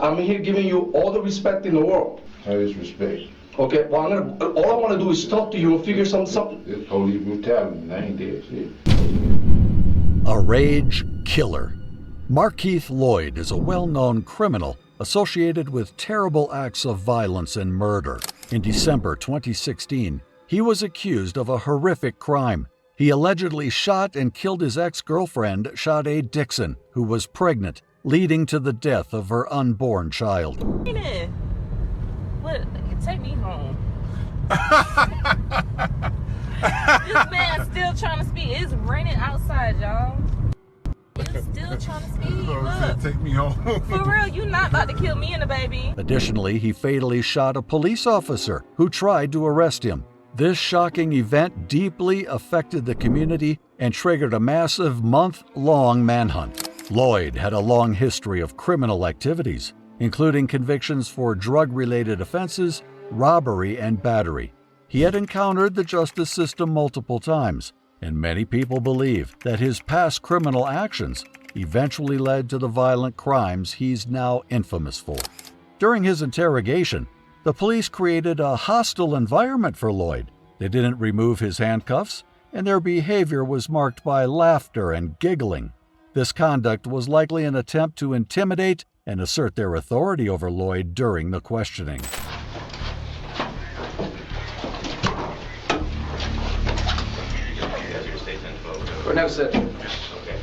I'm here giving you all the respect in the world. How is respect? Okay, well, all I want to do is talk to you and figure something. It's police brutality, and I ain't dead shit. A rage killer. Markeith Lloyd is a well-known criminal associated with terrible acts of violence and murder. In December 2016, he was accused of a horrific crime. He allegedly shot and killed his ex-girlfriend, Sade Dixon, who was pregnant, leading to the death of her unborn child. What? Take me home. This man's still trying to speak. It's raining outside, y'all. He's still trying to speak. Look. Take me home. For real, you not about to kill me and the baby. Additionally, he fatally shot a police officer who tried to arrest him. This shocking event deeply affected the community and triggered a massive month-long manhunt. Lloyd had a long history of criminal activities, including convictions for drug-related offenses, robbery, and battery. He had encountered the justice system multiple times, and many people believe that his past criminal actions eventually led to the violent crimes he's now infamous for. During his interrogation, the police created a hostile environment for Lloyd. They didn't remove his handcuffs, and their behavior was marked by laughter and giggling. This conduct was likely an attempt to intimidate and assert their authority over Lloyd during the questioning. Right now, sir. Okay,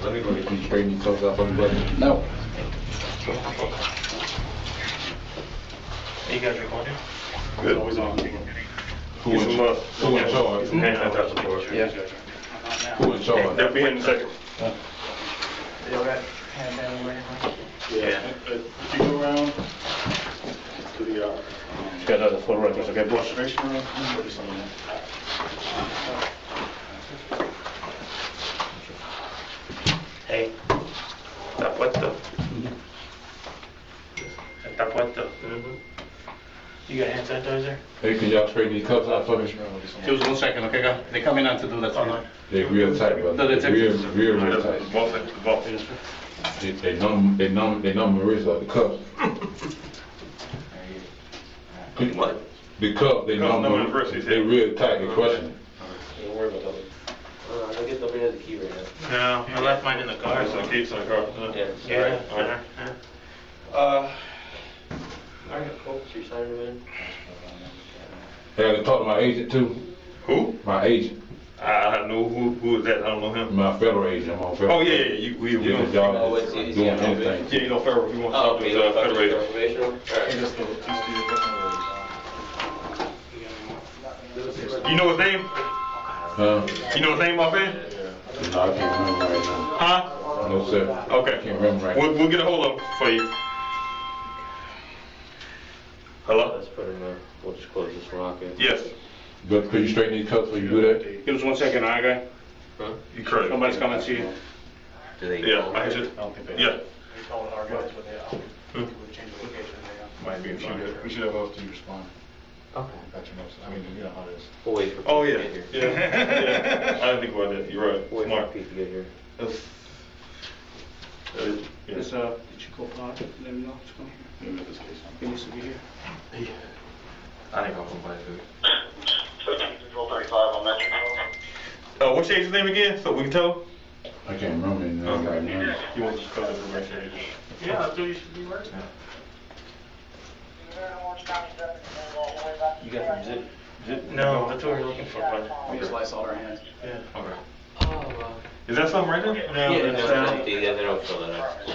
let me go get you straighten these clothes off on the button. No. You guys recording? Good. Always on. Who in charge? Who in charge? Yeah. Who in charge? They'll be in a second. Yeah. If you go around to the, got other photo records, okay, boss? Hey, está puesto. Está puesto. You got hand sanitizer? Hey, can y'all straighten these cuffs out for me? Just 1 second, okay, go. They coming out to do that. They're real tight, brother. No, they're real tight. Both. They numb my wrist up, the cuffs. What? The cuff, they numb my wrist. They real tight, they crushing. Don't worry about that. I guess nobody has the key right now. No, I left mine in the car. So keeps in the car. Yeah. Alright. Alright, cool. So you're signing them in? Hey, I can talk to my agent too. Who? My agent. I don't know who is that. I don't know him. My federal agent. I'm on federal. Oh yeah. We Yeah, don't. y'all Oh, is he doing on probation? anything. Yeah, you know, federal. We want to Oh, talk okay. to federal. Information? Alright. You know his name? Huh? You know his name offhand? No, I can't remember right now. Huh? No, sir. Okay. I can't remember right now. We'll get a hold of him for you. Hello? Let's put in there. We'll just close this rocket. Yes. But could you straighten these cuffs before you do that? Give us 1 second, alright, guy? Huh? You correct. Somebody's coming to see you. Do they? Yeah, I heard you. Yeah. Might be in front. We should have both to respond. Okay. Got your notes. I mean, you know how it is. We'll wait for Oh, Pete yeah. to get Yeah. here. Yeah. I didn't think about that. You're right. Wait Smart. for Pete to get here. That's- that is- yeah. Did you call Todd? Let me know what's going on. Yeah, this case. He needs to be here. I think I'll come by food. 1235 on Metro. What's your agent's name again? So we can tell him? I can't remember his name right now. You want to just call it the right agent? Yeah, I thought you should be working. You got some zip? No, that's what we're looking for, bud. We just Lysol our hands. Yeah. Okay. Oh, well. Is that something right there? Yeah, it's no, it's empty. Yeah, they don't fill that up. You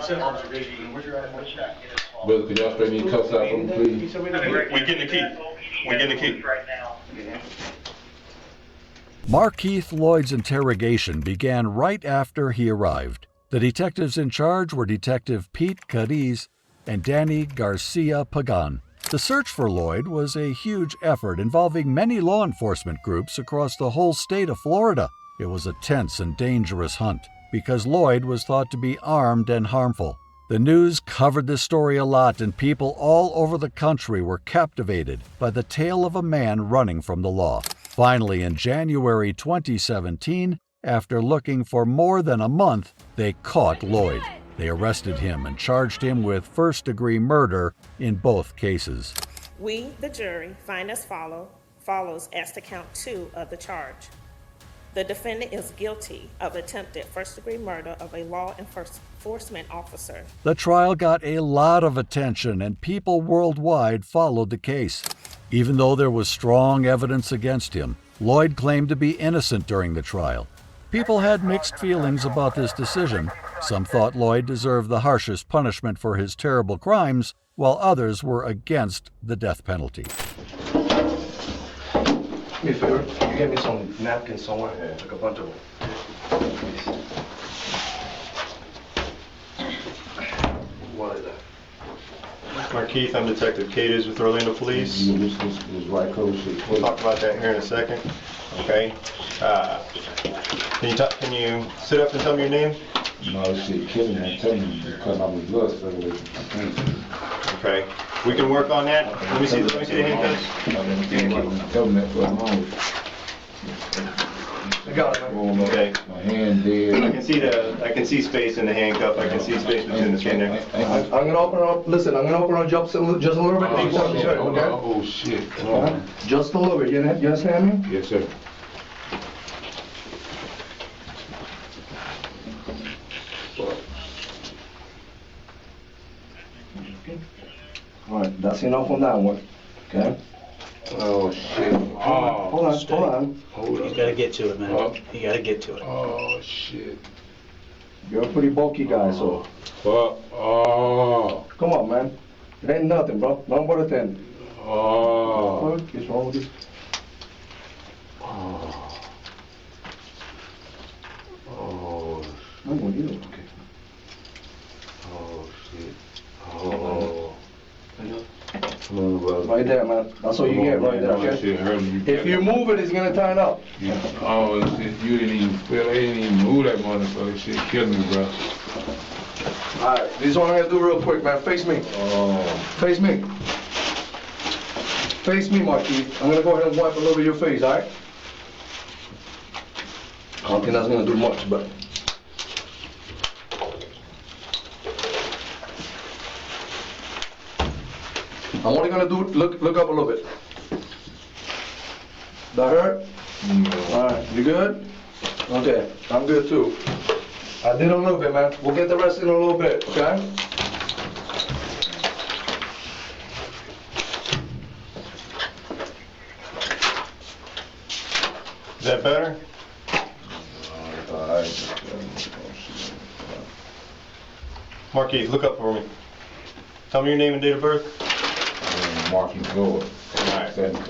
said observation. Where's your address? Brother, could y'all straighten these cuffs out for me, please? We getting the key. We getting the key. Markeith Lloyd's interrogation began right after he arrived. The detectives in charge were Detective Pete Cadiz and Danny Garcia Pagan. The search for Lloyd was a huge effort involving many law enforcement groups across the whole state of Florida. It was a tense and dangerous hunt because Lloyd was thought to be armed and harmful. The news covered this story a lot, and people all over the country were captivated by the tale of a man running from the law. Finally, in January 2017, after looking for more than a month, they caught Lloyd. They arrested him and charged him with first-degree murder in both cases. We, the jury, find as follows as to count 2 of the charge. The defendant is guilty of attempted first-degree murder of a law enforcement officer. The trial got a lot of attention, and people worldwide followed the case. Even though there was strong evidence against him, Lloyd claimed to be innocent during the trial. People had mixed feelings about this decision. Some thought Lloyd deserved the harshest punishment for his terrible crimes, while others were against the death penalty. Do me a favor, you get me some napkins somewhere, like a bunch of them. What is that? Markeith, I'm Detective Cadiz with Orlando Police. We'll talk about that here in a second. Okay. Can you sit up and tell me your name? No, shit, killing me, telling me because I was blood circulation. Okay. We can work on that. Let me see the handcuffs. I got it, man. Okay. My hand dead. I can see space in the handcuff. I can see space between the chin there. I'm gonna open up, listen, I'm gonna open up just a little bit. Okay? Oh shit. Just a little bit, you understand me? Yes, sir. All right, that's enough on that one, okay? Oh shit. Hold on. You gotta get to it, man. You gotta get to it. Oh shit. You're a pretty bulky guy, so. Fuck. Oh. Come on, man. It ain't nothing, bro. Nothing but a 10. Oh. What's wrong with this? Oh. Oh. I'm gonna get it. Okay. Oh shit. Oh. Come on, brother. Right there, man. That's all you get right there, okay? Shit hurt me. If you move it, it's gonna turn up. Yeah. Oh, shit, you didn't even feel it. I didn't even move that motherfucker. Shit killed me, bro. All right, this one I'm gonna do real quick, man. Face me. Oh. Face me. Face me, Markeith. I'm gonna go ahead and wipe a little bit of your face, all right? I don't think that's gonna do much, but. I'm only gonna do, look up a little bit. That hurt? No. All right, you good? Okay, I'm good too. I did a little bit, man. We'll get the rest in a little bit, okay? Is that better? Markeith, look up for me. Tell me your name and date of birth. Markeith Lord. All right. 75.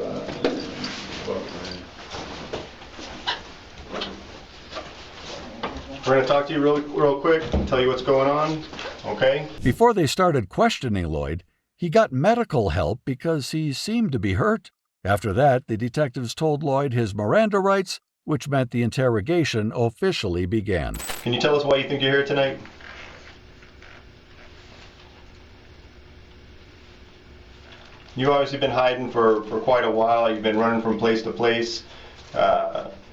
We're going to talk to you real quick and tell you what's going on, okay? Before they started questioning Lloyd, he got medical help because he seemed to be hurt. After that, the detectives told Lloyd his Miranda rights, which meant the interrogation officially began. Can you tell us why you think you're here tonight? You've obviously been hiding for quite a while. You've been running from place to place.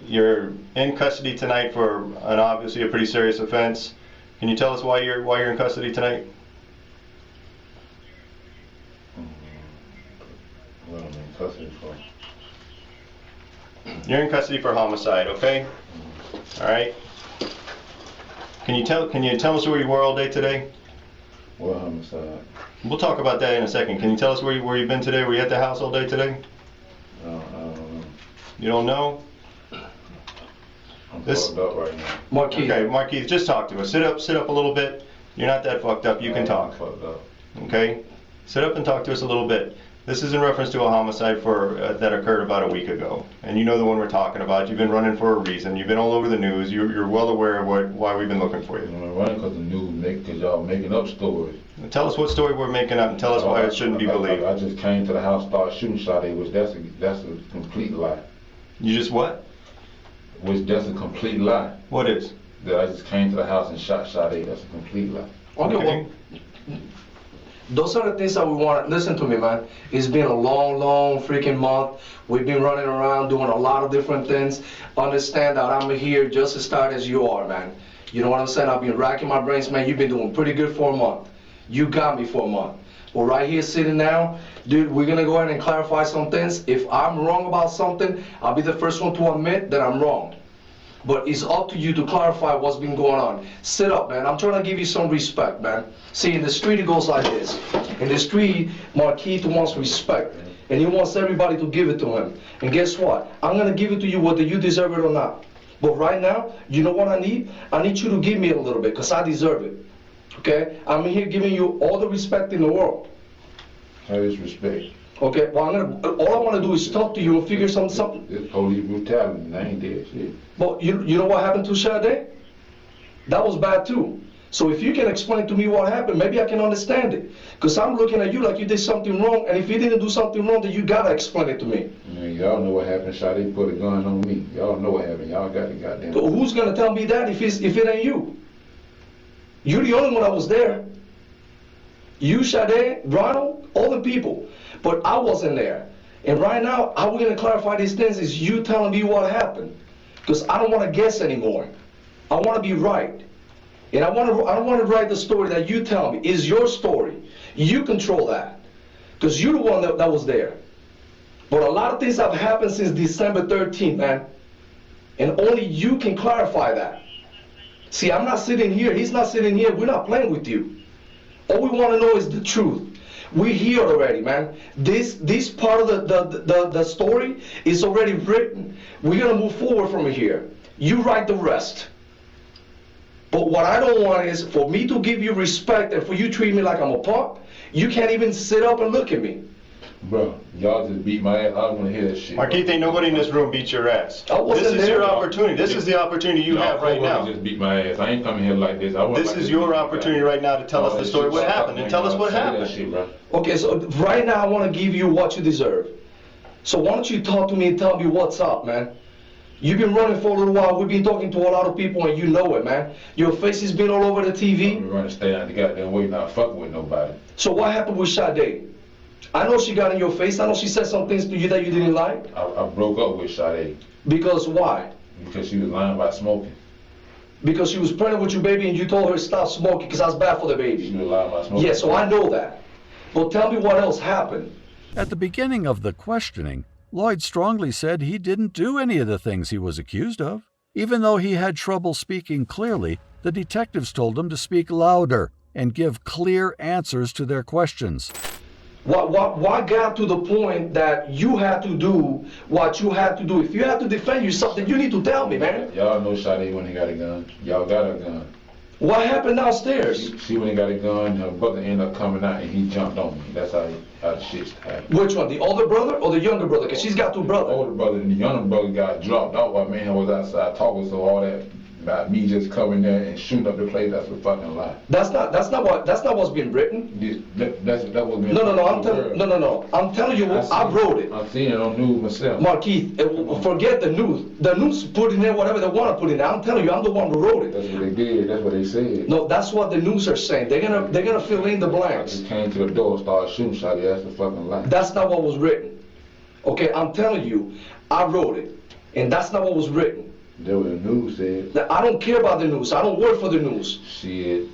You're in custody tonight for obviously a pretty serious offense. Can you tell us why you're in custody tonight? What am I in custody for? You're in custody for homicide, okay? All right. Can you tell us where you were all day today? What homicide? We'll talk about that in a second. Can you tell us where you've been today? Were you at the house all day today? I don't know. You don't know? I'm fucked up right now. Markeith. Okay, Markeith, just talk to us. Sit up a little bit. You're not that fucked up. You can talk. I'm fucked up. Okay? Sit up and talk to us a little bit. This is in reference to a homicide that occurred about a week ago. And you know the one we're talking about. You've been running for a reason. You've been all over the news. You're well aware of why we've been looking for you. I'm running because the news, because y'all making up stories. Tell us what story we're making up and tell us why it shouldn't be believed. I just came to the house, started shooting Sade, which that's a complete lie. You just what? Which that's a complete lie. What is? That I just came to the house and shot Sade. That's a complete lie. Okay, well, those are the things that we want. Listen to me, man. It's been a long freaking month. We've been running around doing a lot of different things. Understand that I'm here just as tired as you are, man. You know what I'm saying? I've been racking my brains, man. You've been doing pretty good for a month. You got me for a month. Well, right here sitting now, dude, we're gonna go ahead and clarify some things. If I'm wrong about something, I'll be the first one to admit that I'm wrong. But it's up to you to clarify what's been going on. Sit up, man. I'm trying to give you some respect, man. See, in the street, it goes like this. In the street, Marquis wants respect, and he wants everybody to give it to him. And guess what? I'm gonna give it to you whether you deserve it or not. But right now, you know what I need? I need you to give me a little bit, because I deserve it. Okay? I'm here giving you all the respect in the world. How is respect? Okay, well, all I want to do is talk to you and figure something. It's police brutality, and I ain't dead shit. But you know what happened to Sade? That was bad too. So if you can explain to me what happened, maybe I can understand it. Because I'm looking at you like you did something wrong, and if you didn't do something wrong, then you gotta explain it to me. Man, y'all know what happened. Sade put a gun on me. Y'all know what happened. Y'all got the goddamn. So who's gonna tell me that if it ain't you? You're the only one that was there. You, Sade, Ronald, all the people. But I wasn't there. And right now, how we're gonna clarify these things is you telling me what happened. Because I don't want to guess anymore. I want to be right. And I don't want to write the story that you tell me is your story. You control that. Because you're the one that was there. But a lot of things have happened since December 13th, man. And only you can clarify that. See, I'm not sitting here. He's not sitting here. We're not playing with you. All we want to know is the truth. We're here already, man. This part of the story is already written. We're going to move forward from here. You write the rest. But what I don't want is for me to give you respect and for you to treat me like I'm a punk. You can't even sit up and look at me. Bro, y'all just beat my ass. I don't want to hear that shit. Marquis, ain't nobody in this room beat your ass. This is your opportunity. This is the opportunity you have right now. Just beat my ass. I ain't coming here like this. This is your opportunity right now to tell us the story, what happened, and tell us what happened. Okay, so right now I want to give you what you deserve. So why don't you talk to me and tell me what's up, man? You've been running for a little while. We've been talking to a lot of people, and you know it, man. Your face has been all over the TV. I'm running, stay out the goddamn way, not fucking with nobody. So what happened with Sade? I know she got in your face. I know she said some things to you that you didn't like. I broke up with Sade. Because why? Because she was lying about smoking. Because she was pregnant with your baby and you told her to stop smoking because that's bad for the baby. She was lying about smoking. Yeah, so I know that. But tell me what else happened. At the beginning of the questioning, Lloyd strongly said he didn't do any of the things he was accused of. Even though he had trouble speaking clearly, the detectives told him to speak louder and give clear answers to their questions. What got to the point that you had to do what you had to do? If you had to defend yourself, then you need to tell me, man. Y'all know Sade when he got a gun. Y'all got a gun. What happened downstairs? She when he got a gun, her brother ended up coming out and he jumped on me. That's how the shit happened. Which one, the older brother or the younger brother? Because she's got two brothers. The older brother and the younger brother got dropped out while man was outside talking, so all that about me just coming there and shooting up the place, that's a fucking lie. That's not what's been written. That was been No. I'm telling you, I wrote it. I'm seeing it on news myself. Marquis, forget the news. The news put in there whatever they want to put in there. I'm telling you, I'm the one who wrote it. That's what they did. That's what they said. No, that's what the news are saying. They're gonna fill in the blanks. They came to the door, started shooting Sade. That's a fucking lie. That's not what was written. Okay, I'm telling you, I wrote it, and that's not what was written. That's what the news said. I don't care about the news. I don't work for the news. Shit.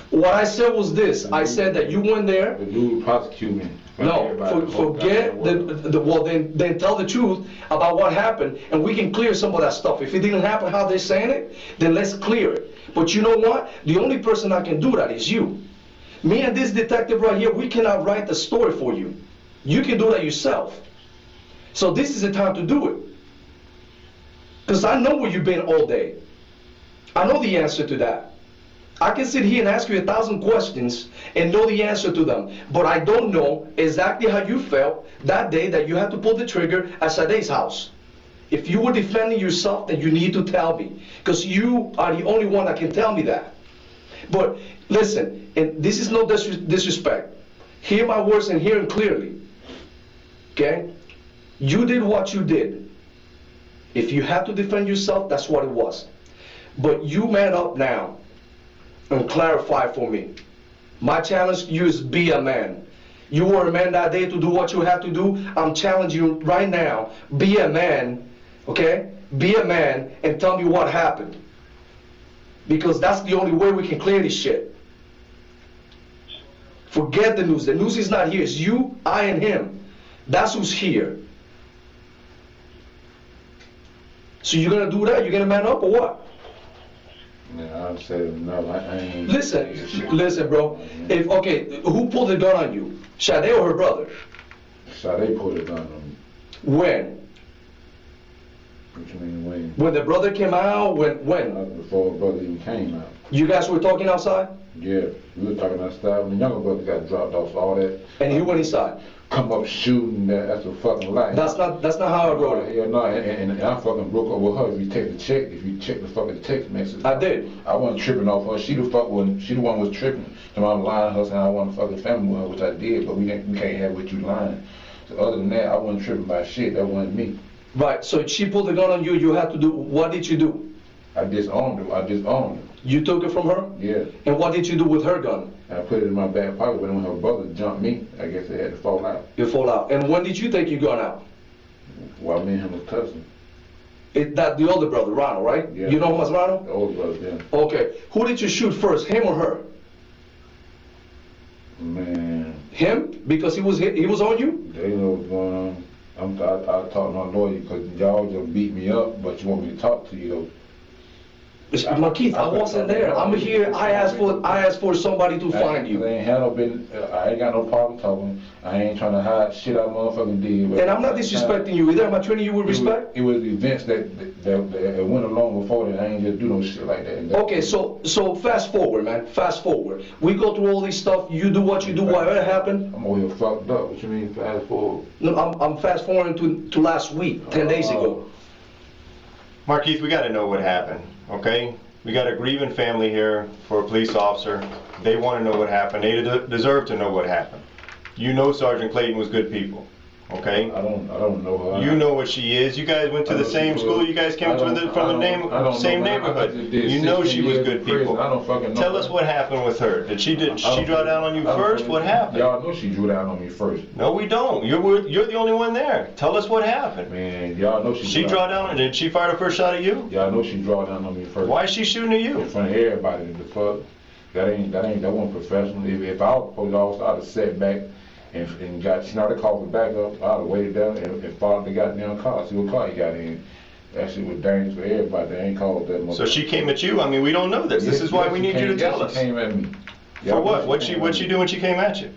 What I said was this. I said that you went there. The news prosecute me. No, forget well, then tell the truth about what happened, and we can clear some of that stuff. If it didn't happen how they're saying it, then let's clear it. But you know what? The only person that can do that is you. Me and this detective right here, we cannot write the story for you. You can do that yourself. So this is the time to do it. Because I know where you've been all day. I know the answer to that. I can sit here and ask you 1,000 questions and know the answer to them. But I don't know exactly how you felt that day that you had to pull the trigger at Sade's house. If you were defending yourself, then you need to tell me. Because you are the only one that can tell me that. But listen, and this is no disrespect. Hear my words and hear them clearly. Okay? You did what you did. If you had to defend yourself, that's what it was. But you man up now and clarify for me. My challenge to you is be a man. You were a man that day to do what you had to do. I'm challenging you right now. Be a man, okay? Be a man and tell me what happened. Because that's the only way we can clear this shit. Forget the news. The news is not here. It's you, I, and him. That's who's here. So you're gonna do that? You're gonna man up or what? Yeah, I said no. I ain't. Listen, bro. If who pulled the gun on you? Sade or her brother? Sade pulled a gun on me. When? What you mean when? When the brother came out? When? Before the brother even came out. You guys were talking outside? Yeah, we were talking outside. When the younger brother got dropped off, all that. And he went inside? Come up shooting, that's a fucking lie. That's not how I wrote it. Yeah, no, and I fucking broke up with her. If you check the fucking text message. I did. I wasn't tripping off her. She the one was tripping. So I'm lying to her saying I want a fucking family with her, which I did, but we can't have what you lying. So other than that, I wasn't tripping by shit. That wasn't me. Right, so she pulled the gun on you, you had to do, what did you do? I disowned her. You took it from her? Yeah. And what did you do with her gun? I put it in my back pocket, but when her brother jumped me, I guess it had to fall out. You fall out. And when did you take your gun out? While me and him was tussling. That the older brother, Ronald, right? Yeah. You know him as Ronald? The older brother, yeah. Okay. Who did you shoot first, him or her? Man. Him? Because he was on you? They know what's going on. I talked to my lawyer because y'all just beat me up, but you want me to talk to you though. Marquise, I wasn't there. I'm here. I asked for somebody to find you. I ain't got no problem talking. I ain't trying to hide shit I motherfucking did. And I'm not disrespecting you either. Am I treating you with respect? It was events that went along before that. I ain't just do no shit like that. Okay, so fast forward, man. Fast forward. We go through all this stuff. You do what you do. Whatever happened. I'm over here fucked up. What you mean fast forward? No, I'm fast forwarding to last week, 10 days ago. Marquise, we got to know what happened, okay? We got a grieving family here for a police officer. They want to know what happened. They deserve to know what happened. You know Sergeant Clayton was good people, okay? I don't know her. You know what she is. You guys went to the same school. You guys came from the same neighborhood. You know she was good people. I don't fucking know. Tell us what happened with her. Did she draw down on you first? What happened? Y'all know she drew down on me first. No, we don't. You're the only one there. Tell us what happened. Man, y'all know she drew down. Did she fire the first shot at you? Y'all know she drew down on me first. Why is she shooting at you? In front of everybody. The fuck. That wasn't professional. If I was a police officer, I'd have sat back and got, she know, they called me back up. I'd have waited down and followed the goddamn car. See what car he got in. That shit was dangerous for everybody. They ain't called that much. So she came at you? I mean, we don't know this. This is why we need you to tell us. She came at me. For what? What'd she do when she came at you?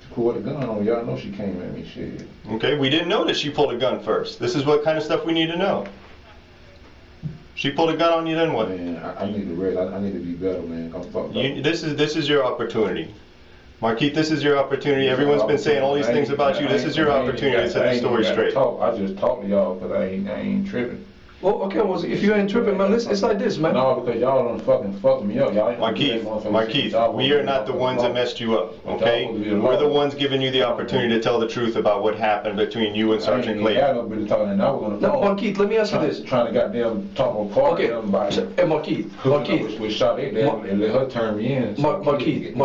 She pulled a gun on me. Y'all know she came at me. Shit. Okay, we didn't know that she pulled a gun first. This is what kind of stuff we need to know. She pulled a gun on you, then what? Man, I need to rest. I need to be better, man. I'm fucked up. This is your opportunity. Marquise, this is your opportunity. Everyone's been saying all these things about you. This is your opportunity to set the story straight. I just talked to y'all because I ain't tripping. Well, okay, well, if you ain't tripping, man, it's like this, man. No, because y'all done fucking fucked me up. Y'all ain't Marquise, we are not the ones that messed you up, okay? We're the ones giving you the opportunity to tell the truth about what happened between you and Sergeant Clayton. No, Marquise, let me ask you this. Trying to goddamn talk apart everybody. Hey, Marquise. We shot it down and let her turn me in. Marquise,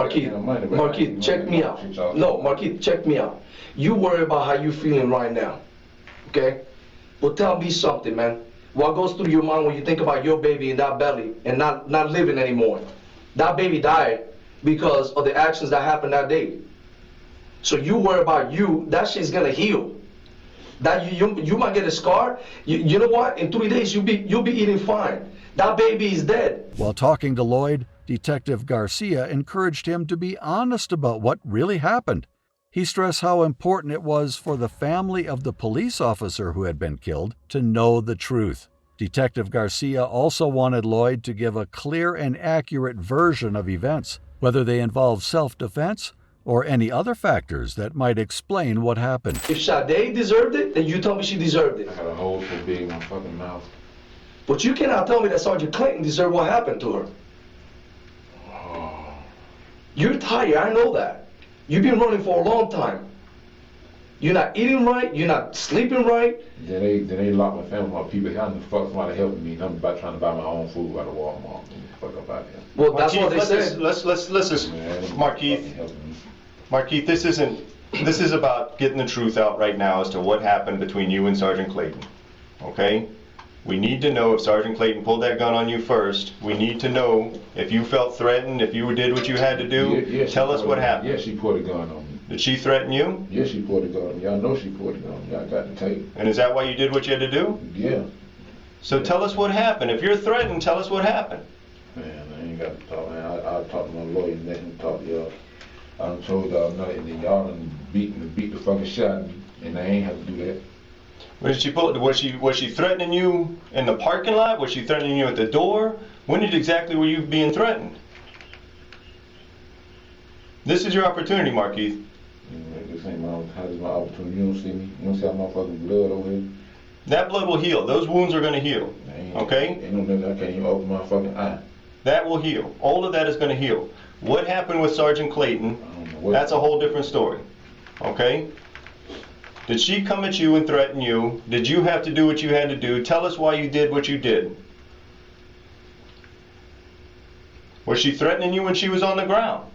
check me out. No, Marquise, check me out. You worry about how you feeling right now, okay? Well, tell me something, man. What goes through your mind when you think about your baby in that belly and not living anymore? That baby died because of the actions that happened that day. So you worry about you, that shit's gonna heal. That you might get a scar. You know what? In 3 days you'll be eating fine. That baby is dead. While talking to Lloyd, Detective Garcia encouraged him to be honest about what really happened. He stressed how important it was for the family of the police officer who had been killed to know the truth. Detective Garcia also wanted Lloyd to give a clear and accurate version of events, whether they involved self-defense or any other factors that might explain what happened. If Sade deserved it, then you tell me she deserved it. I got a hole so big in my fucking mouth. But you cannot tell me that Sergeant Clayton deserved what happened to her. Oh. You're tired, I know that. You've been running for a long time. You're not eating right, you're not sleeping right. Then they locked my family up. People, how the fuck somebody helping me? I'm about trying to buy my own food out of Walmart. Fuck up out here. Well, that's what they said. Let's Marquise, this is about getting the truth out right now as to what happened between you and Sergeant Clayton. Okay? We need to know if Sergeant Clayton pulled that gun on you first. We need to know if you felt threatened, if you did what you had to do. Yes, Tell us what happened. Yes, she pulled a gun on me. Did she threaten you? Yes, she pulled a gun on me. I know she pulled a gun on me. I got the tape. And is that why you did what you had to do? Yeah. So tell us what happened. If you're threatened, tell us what happened. Man, I ain't got to talk, man. I'll talk to my lawyer and let him talk to y'all. I done told y'all nothing, and y'all done beat the fucking shit out of me, and I ain't have to do that. When did she pull? Was she threatening you in the parking lot? Was she threatening you at the door? When exactly were you being threatened? This is your opportunity, Markeith. This ain't my opportunity. You don't see me. You don't see how my fucking blood over here. That blood will heal. Those wounds are going to heal. Okay? Ain't no nothing. I can't even open my fucking eye. That will heal. All of that is going to heal. What happened with Sergeant Clayton? That's a whole different story. Okay? Did she come at you and threaten you? Did you have to do what you had to do? Tell us why you did what you did. Was she threatening you when she was on the ground?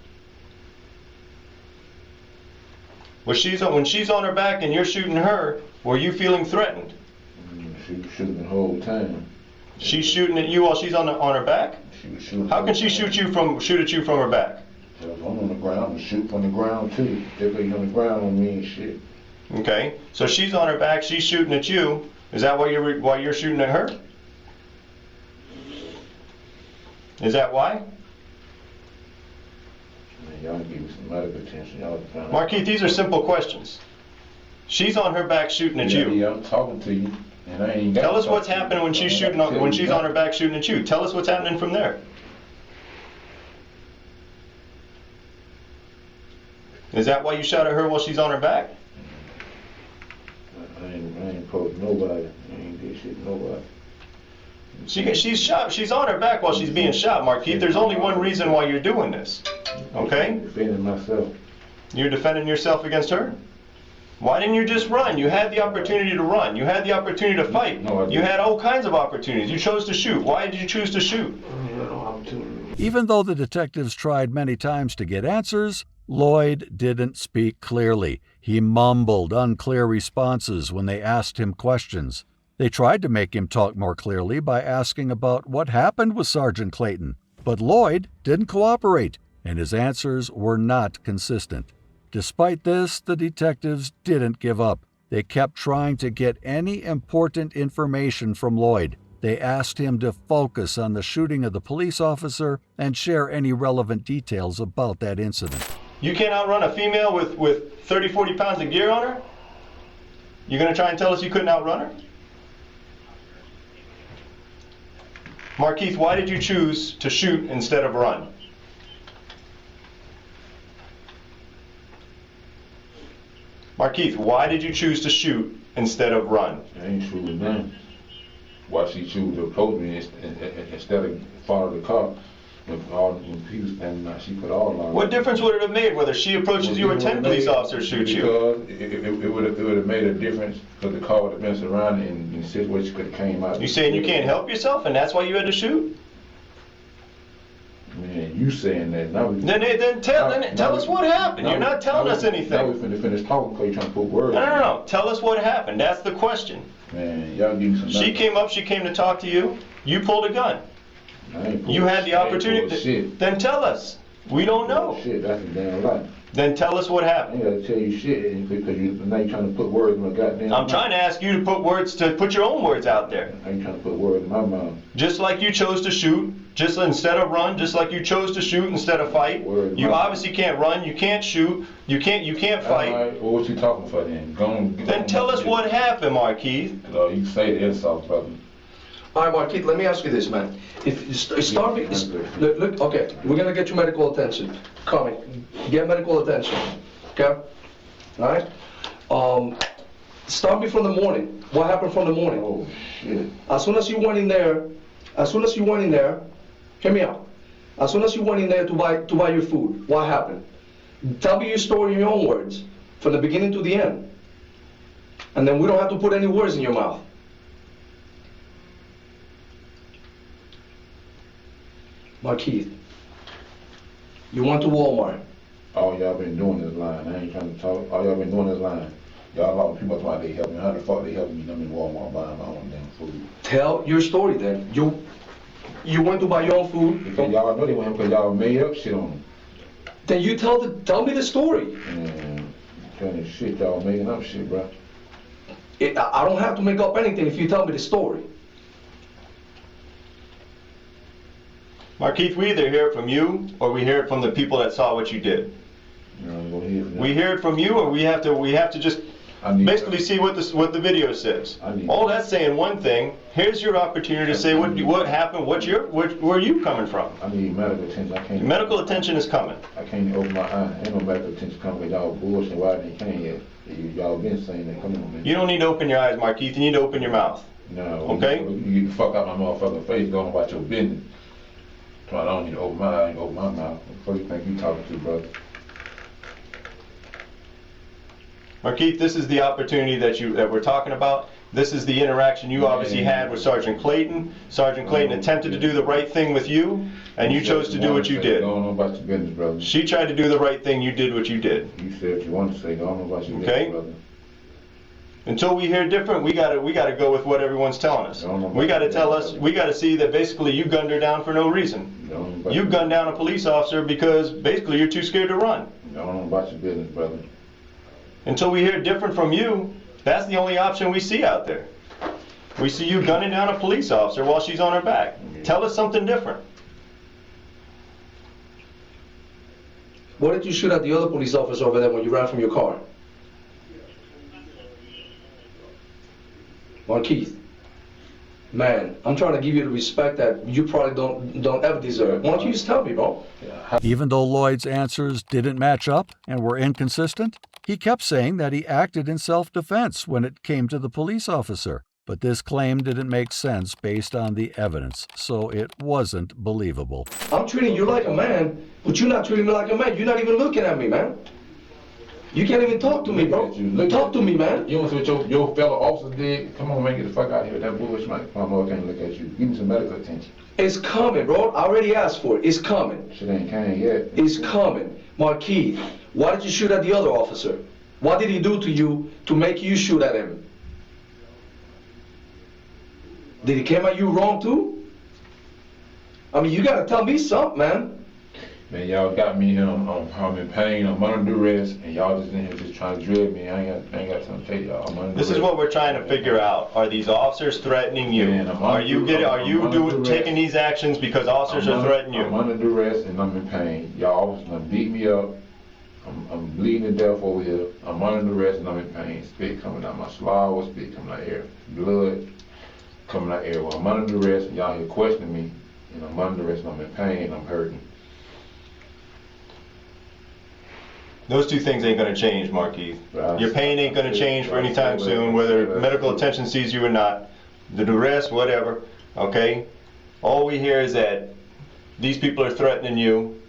When she's on her back and you're shooting her, were you feeling threatened? She was shooting the whole time. She's shooting at you while she's on her back? She was shooting. How can she shoot at you from her back? I'm on the ground and shoot from the ground too. They're on the ground on me and shit. Okay, so she's on her back, she's shooting at you. Is that why you're shooting at her? Is that why? Man, y'all give me some medical attention. Markeith, these are simple questions. She's on her back shooting at you. Yeah, I'm talking to you. And I ain't got Tell us what's happening when she's on her back shooting at you. Tell us what's happening from there. Is that why you shot at her while she's on her back? I ain't poked nobody. I ain't did shit to nobody. She's shot. She's on her back while she's being shot, Markeith. There's only one reason why you're doing this. Okay? I'm defending myself. You're defending yourself against her? Why didn't you just run? You had the opportunity to run. You had the opportunity to fight. No, I didn't. You had all kinds of opportunities. You chose to shoot. Why did you choose to shoot? Even though the detectives tried many times to get answers, Lloyd didn't speak clearly. He mumbled unclear responses when they asked him questions. They tried to make him talk more clearly by asking about what happened with Sergeant Clayton, but Lloyd didn't cooperate, and his answers were not consistent. Despite this, the detectives didn't give up. They kept trying to get any important information from Lloyd. They asked him to focus on the shooting of the police officer and share any relevant details about that incident. You can't outrun a female with 30, 40 pounds of gear on her? You're going to try and tell us you couldn't outrun her? Markeith, why did you choose to shoot instead of run? Markeith, why did you choose to shoot instead of run? I ain't shooting none. Why she choose to approach me instead of follow the car? When people standing out, she put all on. What difference would it have made whether she approaches you or 10 police officers shoot you? Because it would have made a difference because the car would have been surrounded and the situation could have came out. You saying you can't help yourself and that's why you had to shoot? Man, you saying that. Now Then tell us what happened. You're not telling us anything. Now we finna finish talking because you're trying to put words. No. Tell us what happened. That's the question. Man, y'all give me some. She came to talk to you. You pulled a gun. You had the opportunity. Then tell us. We don't know. Shit, that's a damn lie. Then tell us what I happened. ain't gotta tell you shit because now you're trying to put words in my goddamn mouth. I'm trying to ask you to put your own words out there. I ain't trying to put words in my mouth. Just like you chose to shoot, just instead of run, just like you chose to shoot instead of fight. You obviously can't run, you can't shoot, you can't fight. All right, well, what you talking for then? Then tell us what happened, Markeith. You say the insult, brother. All right, Markeith, let me ask you this, man. Look, okay, we're gonna get you medical attention. Coming, get medical attention, okay? All right. Start me from the morning. What happened from the morning? Oh shit. As soon as you went in there, hear me out. As soon as you went in there to buy your food, what happened? Tell me your story in your own words, from the beginning to the end, and then we don't have to put any words in your mouth. Markeith, you went to Walmart. All y'all been doing is lying. I ain't trying to talk. All y'all been doing is lying. Y'all a lot of people talking about they help me. How the fuck they help me? I'm in Walmart buying my own damn food. Tell your story then. You went to buy your own food. Because y'all know they went because y'all made up shit on them. Then you tell me the story. Man, telling you shit, y'all making up shit, bro. I don't have to make up anything if you tell me the story. Markeith, we either hear it from you or we hear it from the people that saw what you did. Go ahead. We hear it from you, or we have to just basically see what the video says. All that's saying one thing. Here's your opportunity to say what happened. Where you coming from? I need medical attention. I can't. Medical attention is coming. I can't open my eye. Ain't no medical attention coming with y'all bullshit. Why they can't yet? Y'all been saying that. Come on, man. You don't need to open your eyes, Markeith. You need to open your mouth. No. Okay. You get the fuck out my motherfucking face. Going about your business. I don't need to open my eye. I ain't open my mouth. What do you think you talking to, brother? Markeith, this is the opportunity that we're talking about. This is the interaction you obviously had with Sergeant Clayton. Sergeant Clayton attempted to do the right thing with you, and you chose to do what you did. Go on about your business, brother. She tried to do the right thing, you did what you did. You said what you want to say. Go on about your business, brother. Until we hear different, we gotta go with what everyone's telling us. We gotta see that basically you gunned her down for no reason. You gunned down a police officer because basically you're too scared to run. Go on about your business, brother. Until we hear different from you, that's the only option we see out there. We see you gunning down a police officer while she's on her back. Tell us something different. What did you shoot at the other police officer over there when you ran from your car? Markeith, man, I'm trying to give you the respect that you probably don't ever deserve. Why don't you just tell me, bro? Even though Lloyd's answers didn't match up and were inconsistent, he kept saying that he acted in self-defense when it came to the police officer. But this claim didn't make sense based on the evidence, so it wasn't believable. I'm treating you like a man, but you're not treating me like a man. You're not even looking at me, man. You can't even talk to me, bro. Talk to me, man. You know what your fellow officer did? Come on, man, get the fuck out of here with that bullshit. My mother can't look at you. Give me some medical attention. It's coming, bro. I already asked for it. It's coming. Shit ain't came yet. It's coming. Markeith, why did you shoot at the other officer? What did he do to you to make you shoot at him? Did he come at you wrong too? I mean, you gotta tell me something, man. Man, y'all got me, I'm in pain, I'm under duress, and y'all just in here just trying to drill me. I ain't got something to tell y'all. I'm under This is what we're trying to figure out. Are these officers threatening you? Man, are you taking these actions because officers are threatening you? I'm under duress and I'm in pain. Y'all officers gonna beat me up. I'm bleeding to death over here. I'm under duress and I'm in pain. Spit coming out my swallow, spit coming out air. Blood coming out air. Well, I'm under duress and y'all here questioning me, and I'm under duress and I'm in pain and I'm hurting. Those two things ain't going to change, Markeith. Your pain ain't going to change for any time soon, whether medical attention sees you or not. The duress, whatever, okay? All we hear is that these people are threatening you,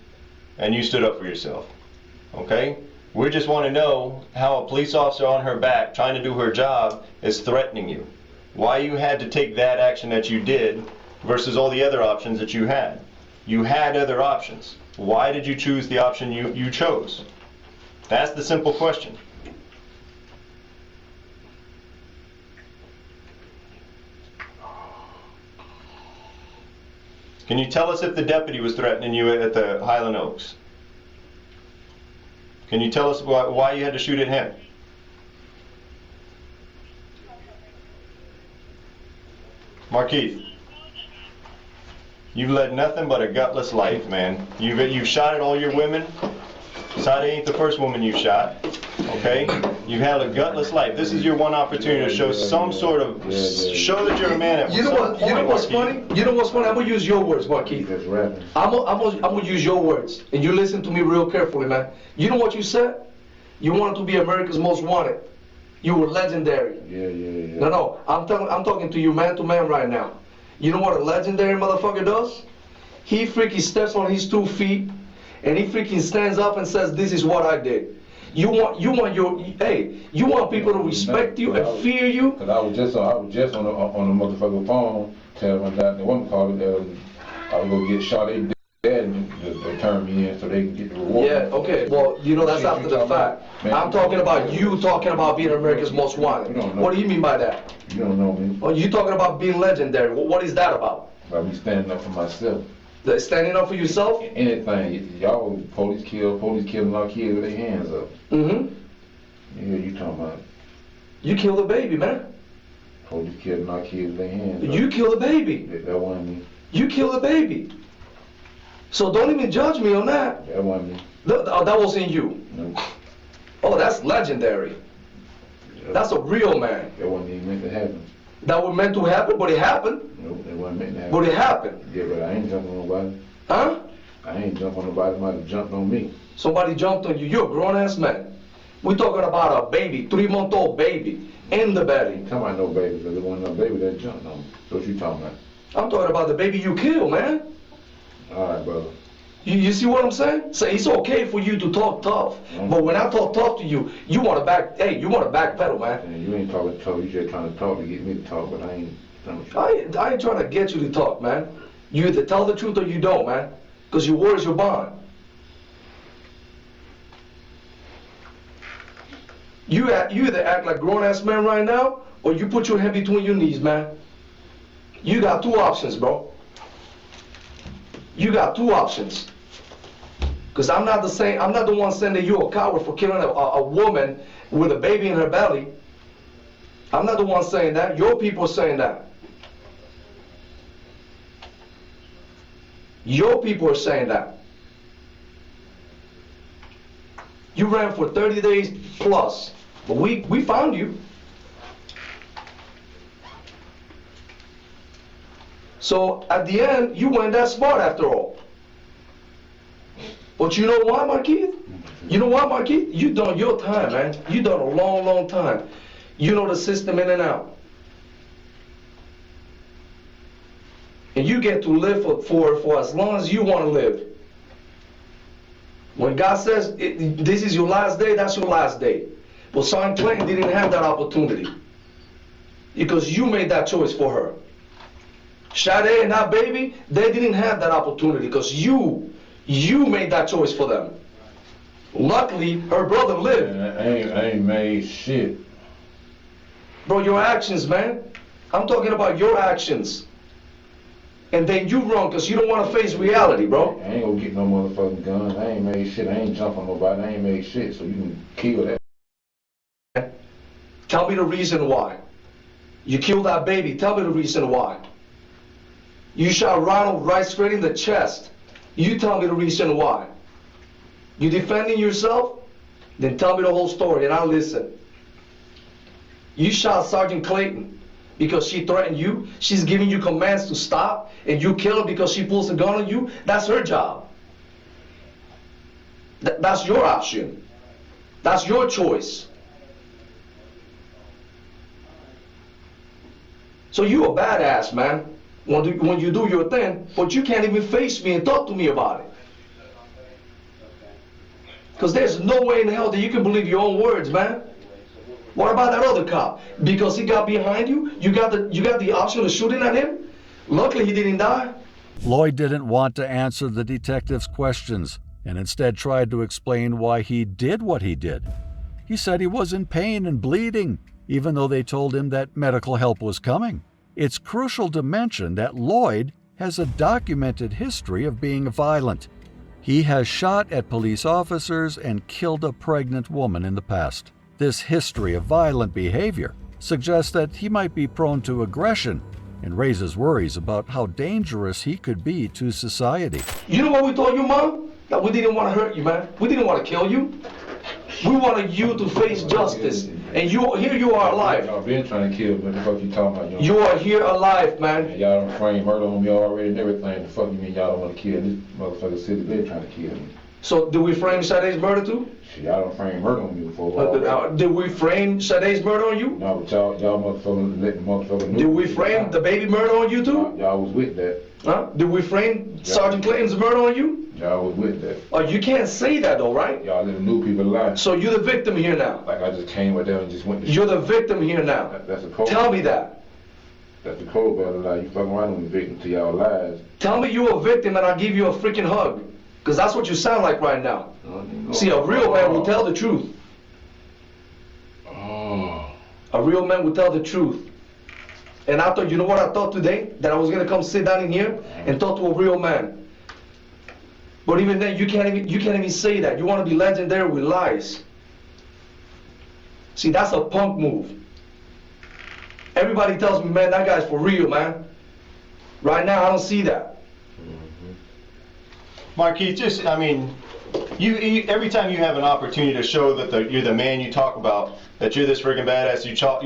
and you stood up for yourself, okay? We just want to know how a police officer on her back, trying to do her job, is threatening you. Why you had to take that action that you did versus all the other options that you had. You had other options. Why did you choose the option you chose? That's the simple question. Can you tell us if the deputy was threatening you at the Highland Oaks? Can you tell us why you had to shoot at him? Markeith, you've led nothing but a gutless life, man. You've shot at all your women. Sadie ain't the first woman you shot, okay? You've had a gutless life. This is your one opportunity to show some sort of, show that you're a man at some point, You know what's funny? You know what's funny? I'm gonna use your words, Markeith. I'm gonna use your words, and you listen to me real carefully, man. You know what you said? You wanted to be America's Most Wanted. You were legendary. Yeah. No, I'm talking to you man to man right now. You know what a legendary motherfucker does? He freaking steps on his 2 feet, and he freaking stands up and says, "This is what I did." You want people to respect you and fear you. Cause I was just on the motherfucking phone telling my dad, the woman called me, I was gonna get shot. They dead, and the to turn me in so they can get the reward. Yeah, okay, well, you know, that's Shit, after you the talking fact. about- man, I'm talking about you talking about being America's most You wanted. don't know. What do you mean by that? You don't know me. Oh, you talking about being legendary. What is that about? By me standing up for myself. Standing up for yourself? Anything, y'all police killing our kids with their hands up. Mm-hmm. Yeah, you talking about You killed a baby, man. police killing our kids with their hands up. You killed a baby. That wasn't me. You killed a baby. So don't even judge me on that. That wasn't me. That wasn't you. No. Oh, that's legendary. That's a real man. That wasn't even meant to happen. That was meant to happen, but it happened. Nope, that wasn't meant to happen. But it happened. Yeah, but I ain't jumping on nobody. Huh? I ain't jumping on nobody. Somebody jumped on me. Somebody jumped on you. You're a grown-ass man. We're talking about a baby, 3-month-old baby, in the belly. Ain't talking about no baby, because it wasn't no baby that jumped on me. So what you talking about? I'm talking about the baby you killed, man. All right, brother. You see what I'm saying? So it's okay for you to talk tough, but when I talk tough to you, you want to backpedal, man. And you ain't talking tough. You just trying to talk to get me to talk, but I ain't. I ain't trying to get you to talk, man. You either tell the truth or you don't, man. Because your word is your bond. You either act like grown-ass man right now, or you put your head between your knees, man. You got two options, bro. You got two options. Because I'm not the one saying that you're a coward for killing a woman with a baby in her belly. I'm not the one saying that. Your people are saying that. Your people are saying that. You ran for 30 days plus, but we found you. So at the end, you weren't that smart after all. But you know why, Marquis? You know why, Marquis? You done your time, man. You done a long, long time. You know the system in and out. And you get to live for as long as you want to live. When God says this is your last day, that's your last day. But Sergeant Clayton didn't have that opportunity because you made that choice for her. Sade and that baby, they didn't have that opportunity because you made that choice for them. Luckily, her brother lived. I ain't made shit. Bro, your actions, man. I'm talking about your actions. And then you run because you don't want to face reality, bro. I ain't gonna get no motherfucking guns. I ain't made shit. I ain't jumping nobody. I ain't made shit. So you can kill that. Tell me the reason why. You killed that baby. Tell me the reason why. You shot Ronald right straight in the chest. You tell me the reason why. You defending yourself? Then tell me the whole story and I'll listen. You shot Sergeant Clayton because she threatened you. She's giving you commands to stop and you kill her because she pulls a gun on you. That's her job. That's your option. That's your choice. So you a badass, man, when you do your thing, but you can't even face me and talk to me about it. Because there's no way in hell that you can believe your own words, man. What about that other cop? Because he got behind you, you got the option of shooting at him? Luckily he didn't die. Lloyd didn't want to answer the detective's questions and instead tried to explain why he did what he did. He said he was in pain and bleeding, even though they told him that medical help was coming. It's crucial to mention that Lloyd has a documented history of being violent. He has shot at police officers and killed a pregnant woman in the past. This history of violent behavior suggests that he might be prone to aggression and raises worries about how dangerous he could be to society. You know what we told you, Mom? That we didn't want to hurt you, man. We didn't want to kill you. We wanted you to face justice. And here you are alive. Y'all been trying to kill me. What the fuck you talking about? You are here alive, man. Y'all done framed murder on me already and everything. The fuck you mean y'all don't want to kill this motherfucker city been trying to kill me? So did we frame Sade's murder too? Shit, y'all done framed murder on me before. Did we frame Sade's murder on you? No, but y'all motherfuckers let the motherfucker know. Did we frame the baby murder on you too? Y'all was with that. Huh? Did we frame Sergeant Clayton's murder on you? Y'all was with that. Oh, you can't say that though, right? Y'all let the new people lie. So you're the victim here now. Like I just came with them and just went to You're the victim here now. That's a code. Tell me that. That's the code, brother. Like you fucking around with the victim to y'all lies. Tell me you're a victim and I'll give you a freaking hug. Because that's what you sound like right now. See, a real man will tell the truth. A real man will tell the truth. And I thought, you know what I thought today? That I was gonna come sit down in here and talk to a real man. But even then, you can't even say that. You want to be legendary with lies. See, that's a punk move. Everybody tells me, man, that guy's for real, man. Right now, I don't see that. Marquis, just, I mean, you every time you have an opportunity to show that you're the man you talk about, that you're this friggin' badass you talk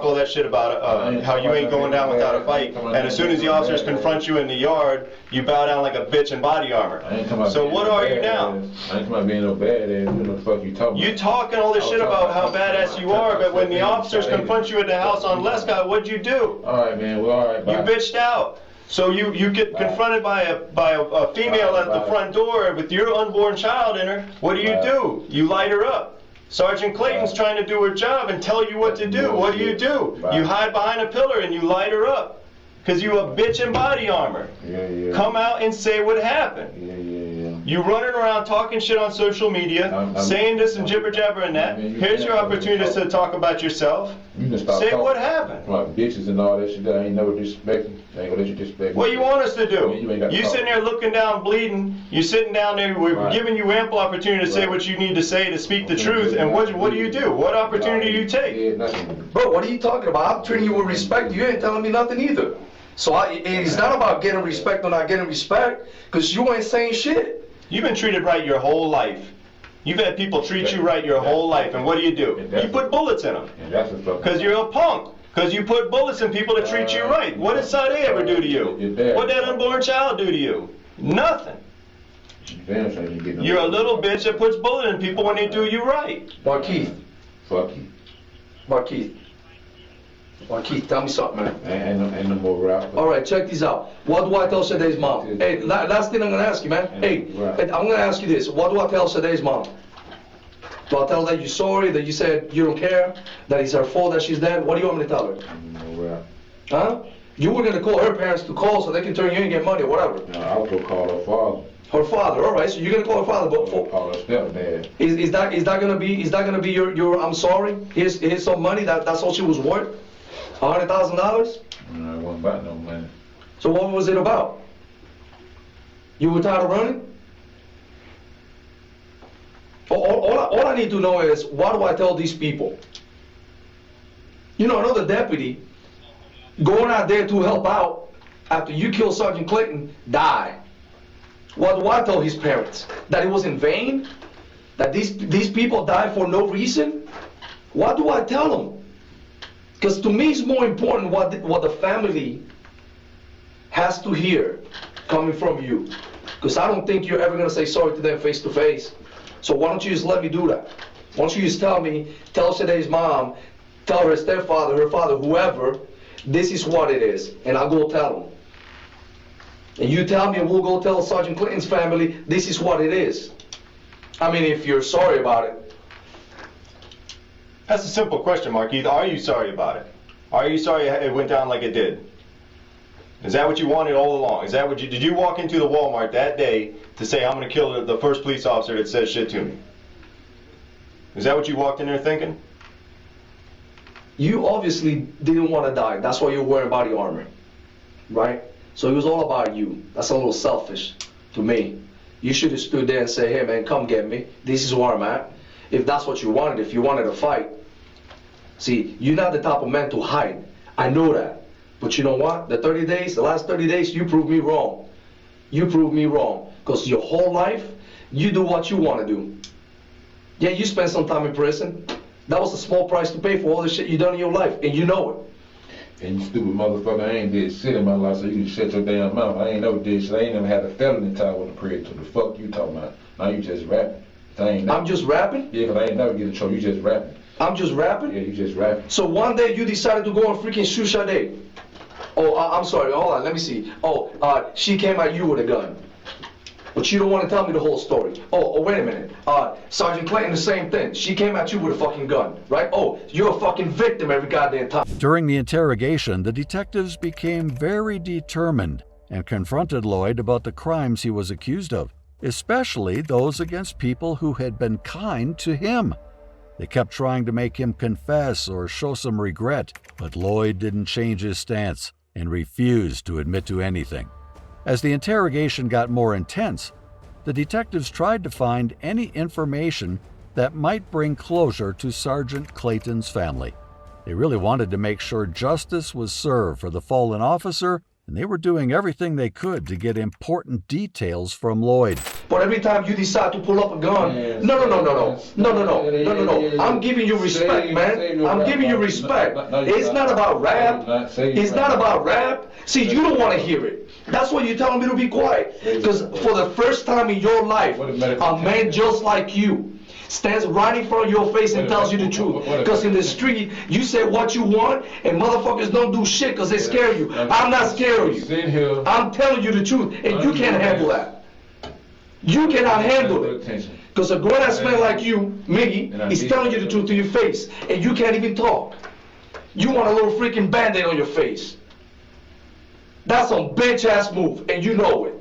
all that shit about how you ain't going down without a fight, and as soon as the officers confront you in the yard, you bow down like a bitch in body armor. So what are you now? I ain't talking about being no badass. What the fuck you talking about? You talking all this shit about how badass you are, but when the officers confront you at the house on Lescott, what'd you do? All right, man. Well, all right. Bye. You bitched out. So you get confronted by a female at the front door with your unborn child in her. What do? You light her up. Sergeant Clayton's trying to do her job and tell you what to do. What do? You hide behind a pillar and you light her up. Because you a bitch in body armor. Yeah. Come out and say what happened. Yeah. You running around talking shit on social media, saying this and jibber jabber and that. Here's your opportunity to talk about yourself. You can stop say talking. what happened. Like bitches and all that shit that I ain't never disrespecting. I ain't gonna let you disrespect me. What you want us to do? You talk. sitting there looking down, bleeding. You sitting down there. We're giving you ample opportunity to say what you need to say, to speak the truth. And what do you do? What opportunity do you take? Bro, what are you talking about? I'm treating you with respect. You ain't telling me nothing either. So it's not about getting respect or not getting respect, because you ain't saying shit. You've been treated right your whole life. You've had people treat you right your whole life, and what do? You put bullets in them. Because you're a punk. Because you put bullets in people to treat you right. What did Sade ever do to you? What did that unborn child do to you? Nothing. You're a little bitch that puts bullets in people when they do you right. Marquis. Fuck you. Marquis, tell me something, man. Ain't no more rap. All right, check these out. What do I tell Sade's mom? Hey, last thing I'm gonna ask you, man. Hey, I'm gonna ask you this. What do I tell Sade's mom? Do I tell her that you're sorry, that you said you don't care, that it's her fault that she's dead? What do you want me to tell her? No rap. Huh? You were gonna call her parents to call so they can turn you in and get money or whatever. No, I was gonna call her father. Her father, all right. So you're gonna call her father, but call her stepdad. Is that gonna be your I'm sorry? Here's some money. That's all she was worth. $100,000? No, it wasn't about no money. So what was it about? You were tired of running? All I need to know is, why do I tell these people? You know, another deputy going out there to help out after you kill Sergeant Clayton, die. What do I tell his parents? That it was in vain? That these people died for no reason? What do I tell them? Because to me, it's more important what the family has to hear coming from you. Because I don't think you're ever going to say sorry to them face to face. So why don't you just let me do that? Why don't you just tell Sade's mom, tell her stepfather, her father, whoever, this is what it is. And I'll go tell them. And you tell me and we'll go tell Sergeant Clinton's family, this is what it is. I mean, if you're sorry about it. That's a simple question, Marquis. Are you sorry about it? Are you sorry it went down like it did? Is that what you wanted all along? Is that what did you walk into the Walmart that day to say, I'm going to kill the first police officer that says shit to me? Is that what you walked in there thinking? You obviously didn't want to die. That's why you're wearing body armor, right? So it was all about you. That's a little selfish to me. You should have stood there and said, hey man, come get me. This is where I'm at. If that's what you wanted, if you wanted to fight. See, you're not the type of man to hide. I know that. But you know what? The last 30 days, you proved me wrong. You proved me wrong. Because your whole life, you do what you want to do. Yeah, you spent some time in prison. That was a small price to pay for all the shit you done in your life, and you know it. And you stupid motherfucker, I ain't did shit in my life, so you can shut your damn mouth. I ain't never did shit. I ain't never had a felony tie with a prison. The fuck you talking about? Now you just rapping. I'm just rapping? Yeah, because I ain't never get in trouble. You just rapping. I'm just rapping? Yeah, you just rapping. So one day you decided to go and freaking shoot Sade. Oh, I'm sorry. Hold on. Let me see. Oh, she came at you with a gun. But you don't want to tell me the whole story. Oh, wait a minute. Sergeant Clayton, the same thing. She came at you with a fucking gun, right? Oh, you're a fucking victim every goddamn time. During the interrogation, the detectives became very determined and confronted Lloyd about the crimes he was accused of. especially those against people who had been kind to him. They kept trying to make him confess or show some regret, but Lloyd didn't change his stance and refused to admit to anything. As the interrogation got more intense, the detectives tried to find any information that might bring closure to Sergeant Clayton's family. They really wanted to make sure justice was served for the fallen officer, and they were doing everything they could to get important details from Lloyd. But every time you decide to pull up a gun, no. I'm giving you respect, man. I'm giving you respect. It's not about rap. It's not about rap. See, you don't want to hear it. That's why you're telling me to be quiet. Because for the first time in your life, a man just like you stands right in front of your face and tells you the truth. Because in the street, you say what you want, and motherfuckers don't do shit because they scare you. I'm not scared of you. I'm telling you the truth, and you can't handle that. You cannot handle it. Because a grown-ass man like you, Miggy, is telling you the truth to your face, and you can't even talk. You want a little freaking Band-Aid on your face. That's some bitch-ass move, and you know it.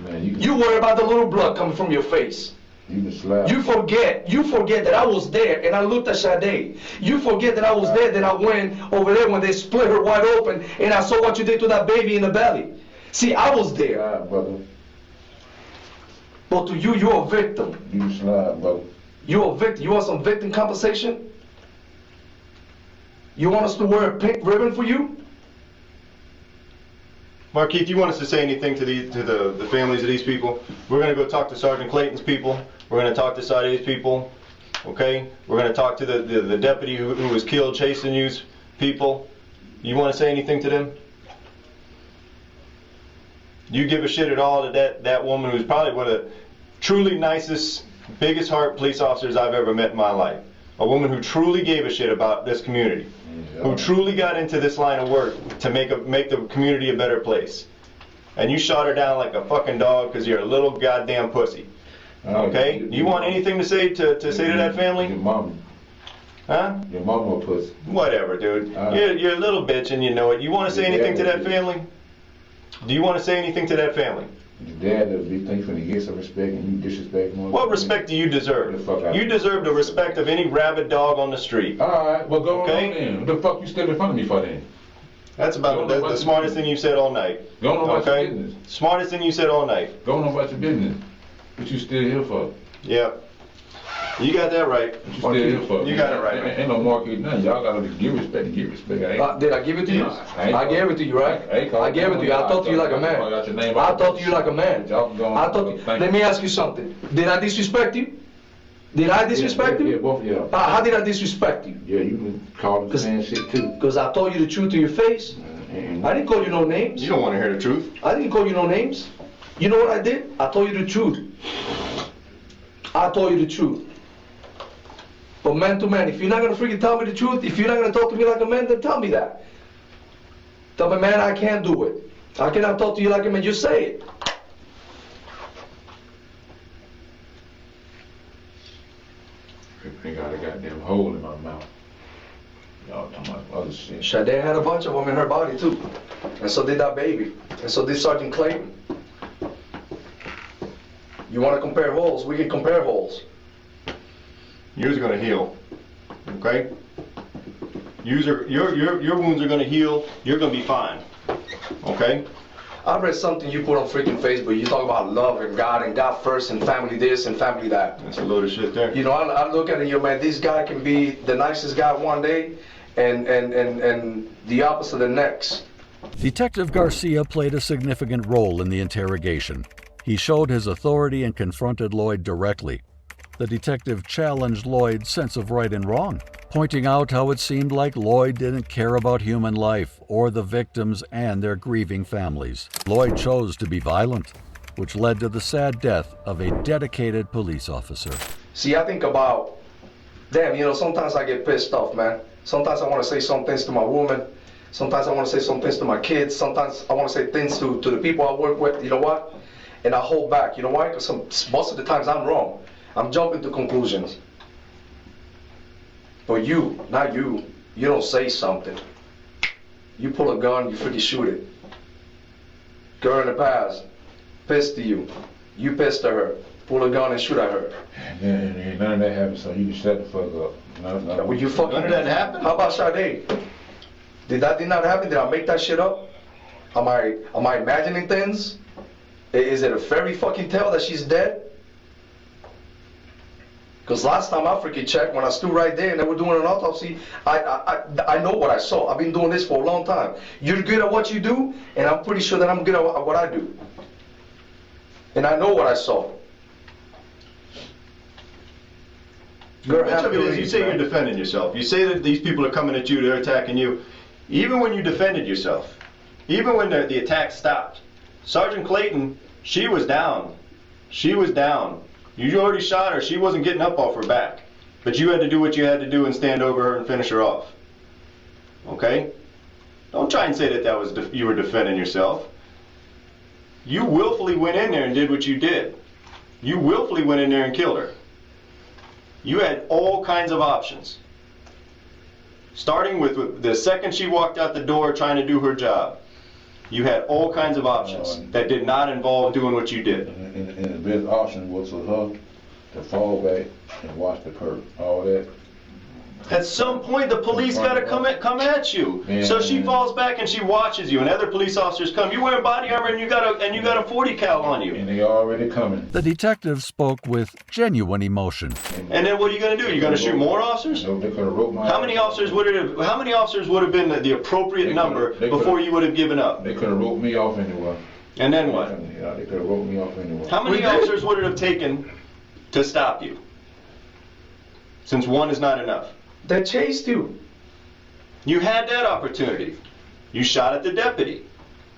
Man, you worry about the little blood coming from your face. You forget that I was there and I looked at Sade. You forget that I was there, that I went over there when they split her wide open and I saw what you did to that baby in the belly. See, I was there. Brother. But to you, you're a victim. You slide, brother. You're a victim. You want some victim compensation? You want us to wear a pink ribbon for you? Markeith, you want us to say anything to the families of these people? We're going to go talk to Sergeant Clayton's people. We're going to talk to Sade's people. Okay? We're going to talk to the deputy who was killed chasing you's people. You want to say anything to them? You give a shit at all to that woman who's probably one of the truly nicest, biggest heart police officers I've ever met in my life. A woman who truly gave a shit about this community. Who truly got into this line of work to make the community a better place. And you shot her down like a fucking dog because you're a little goddamn pussy. Okay? You want anything to say to that family? Your mama. Huh? Your mama a pussy. Whatever, dude. You're a little bitch and you know it. You want to say anything to that family? Do you want to say anything to that family? Your dad does big things when he gets some respect and you disrespect him. What respect do you deserve? You deserve the respect of any rabid dog on the street. Alright, well go on then. What the fuck you still in front of me for then? That's about the smartest thing you've said all night. Go on about your business. Smartest thing you said all night. Go on about your business. What you still here for? Yeah. You got that right. What you still here for? You got it right. Ain't no market, nothing. Y'all gotta give respect and get respect. Did I give it to you? I gave it to you, right? I gave it to you. I talked to you like a man. I talked to you like a man. Let me ask you something. Did I disrespect you? Did I disrespect you? Yeah, both of y'all. How did I disrespect you? Yeah, you been calling the same shit too. Because I told you the truth to your face. I didn't call you no names. You don't want to hear the truth. I didn't call you no names. You know what I did? I told you the truth. I told you the truth. But man to man, if you're not going to freaking tell me the truth, if you're not going to talk to me like a man, then tell me that. Tell me, man, I can't do it. I cannot talk to you like a man. Just say it. I got a goddamn hole in my mouth. Y'all talking about other shit. Sade had a bunch of them in her body too. And so did that baby. And so did Sergeant Clayton. You want to compare holes? We can compare holes. Yours are going to heal. Okay? Your wounds are going to heal. You're going to be fine. Okay? I read something you put on freaking Facebook. You talk about love and God first and family this and family that. That's a load of shit there. You know, I look at it, man, this guy can be the nicest guy one day and the opposite the next. Detective Garcia played a significant role in the interrogation. He showed his authority and confronted Lloyd directly. The detective challenged Lloyd's sense of right and wrong, pointing out how it seemed like Lloyd didn't care about human life or the victims and their grieving families. Lloyd chose to be violent, which led to the sad death of a dedicated police officer. See, I think about, damn, you know, sometimes I get pissed off, man. Sometimes I want to say some things to my woman. Sometimes I want to say some things to my kids. Sometimes I want to say things to the people I work with, you know what? And I hold back, you know why? Because most of the times I'm wrong. I'm jumping to conclusions. But you, not you, you don't say something. You pull a gun, you freaking shoot it. Girl in the past, pissed to you. You pissed at her, pull a gun and shoot at her. And none of that happened, so you can shut the fuck up. Will you fucking... None of that happened? How about Sade? Did not happen? Did I make that shit up? Am I imagining things? Is it a fairy fucking tale that she's dead? Because last time I freaking checked, when I stood right there and they were doing an autopsy, I know what I saw. I've been doing this for a long time. You're good at what you do, and I'm pretty sure that I'm good at what I do. And I know what I saw. Much of it is you say you're defending yourself. You say that these people are coming at you, they're attacking you. Even when you defended yourself, even when the attack stopped, Sergeant Clayton, she was down. She was down. You already shot her. She wasn't getting up off her back. But you had to do what you had to do and stand over her and finish her off. Okay? Don't try and say that was you were defending yourself. You willfully went in there and did what you did. You willfully went in there and killed her. You had all kinds of options. Starting with the second she walked out the door trying to do her job. You had all kinds of options that did not involve doing what you did. And the best option was for her to fall back and watch the curtain. All that. At some point, the police got to come at you. Man. So she falls back and she watches you, and other police officers come. You're wearing body armor, and you got a 40 cal on you. And they already coming. The detective spoke with genuine emotion. And then what are you going to do? You're going to shoot more officers? No, they could have wrote my. How many officers would have been the appropriate number before you would have given up? They could have wrote me off anyway. And then what? Yeah, they could have wrote me off anyway. How many officers would it have taken to stop you? Since one is not enough. They chased you. You had that opportunity. You shot at the deputy.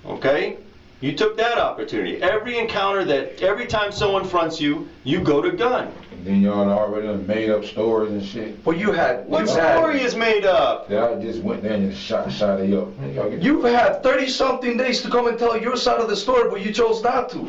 Okay? You took that opportunity. Every time someone fronts you, you go to gun. And then y'all already done made up stories and shit. Well, you had... What story is made up? That I just went there and shot it up. Man, you've had 30-something days to come and tell your side of the story, but you chose not to.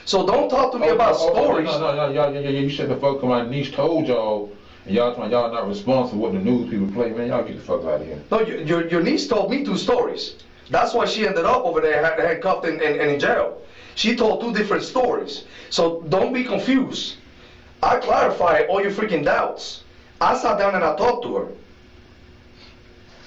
So don't talk to me about stories. No, you shut the fuck up. My niece told y'all. And y'all not responsible for what the news people play, man. Y'all get the fuck out of here. No, your niece told me 2 stories. That's why she ended up over there handcuffed and in jail. She told 2 different stories. So don't be confused. I clarified all your freaking doubts. I sat down and I talked to her.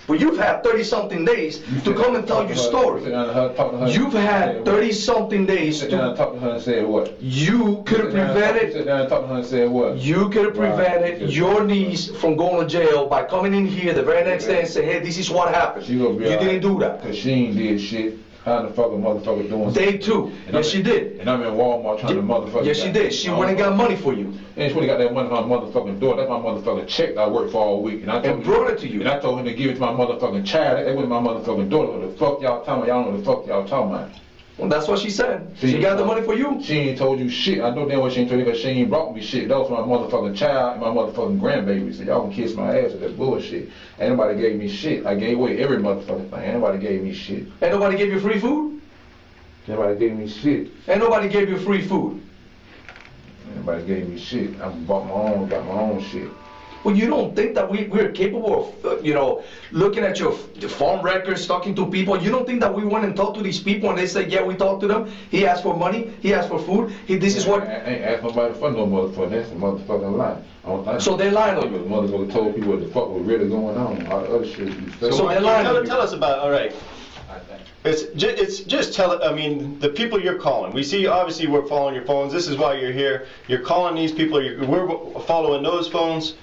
But you've had 30-something days to come and tell your story. You've had 30-something days to... Sit down and talk to her and say what? You could have prevented... Sit down and talk to her and say what? You could have prevented your niece from going to jail by coming in here the very next day and say, hey, this is what happened. You didn't do that. Because she ain't did shit. How the fuck a motherfucker doing Day 2. Yes, she did. And I'm in Walmart trying to motherfucker... Yes, she did. She went and got money for you. And she went and got that money from my motherfucking door. That's my motherfucking check that I worked for all week. And brought it to you. And I told him to give it to my motherfucking child. That wasn't my motherfucking daughter. What the fuck y'all talking about? Y'all know what the fuck y'all talking about. Well, that's what she said. She got the money for you. She ain't told you shit. I know damn well she ain't told you because she ain't brought me shit. That was my motherfucking child and my motherfucking grandbaby. So y'all can kiss my ass with that bullshit. Ain't nobody gave me shit. I gave away every motherfucking thing. Ain't nobody gave me shit. Ain't nobody gave you free food? Ain't nobody gave me shit. Ain't nobody gave you free food? Ain't nobody gave me shit. I got my own shit. Well, you don't think that we're capable of, looking at your phone records, talking to people? You don't think that we went and talked to these people and they said, yeah, we talked to them. He asked for money. He asked for food. This is what... I ain't asked nobody for no motherfucker. That's a motherfucking lie. So they lied on you? The motherfucker told people what the fuck was really going on. All the other shit you fake. So they lied on you. Tell us about, all right. It's just the people you're calling. We see, obviously, we're following your phones. This is why you're here. You're calling these people. We're following those phones.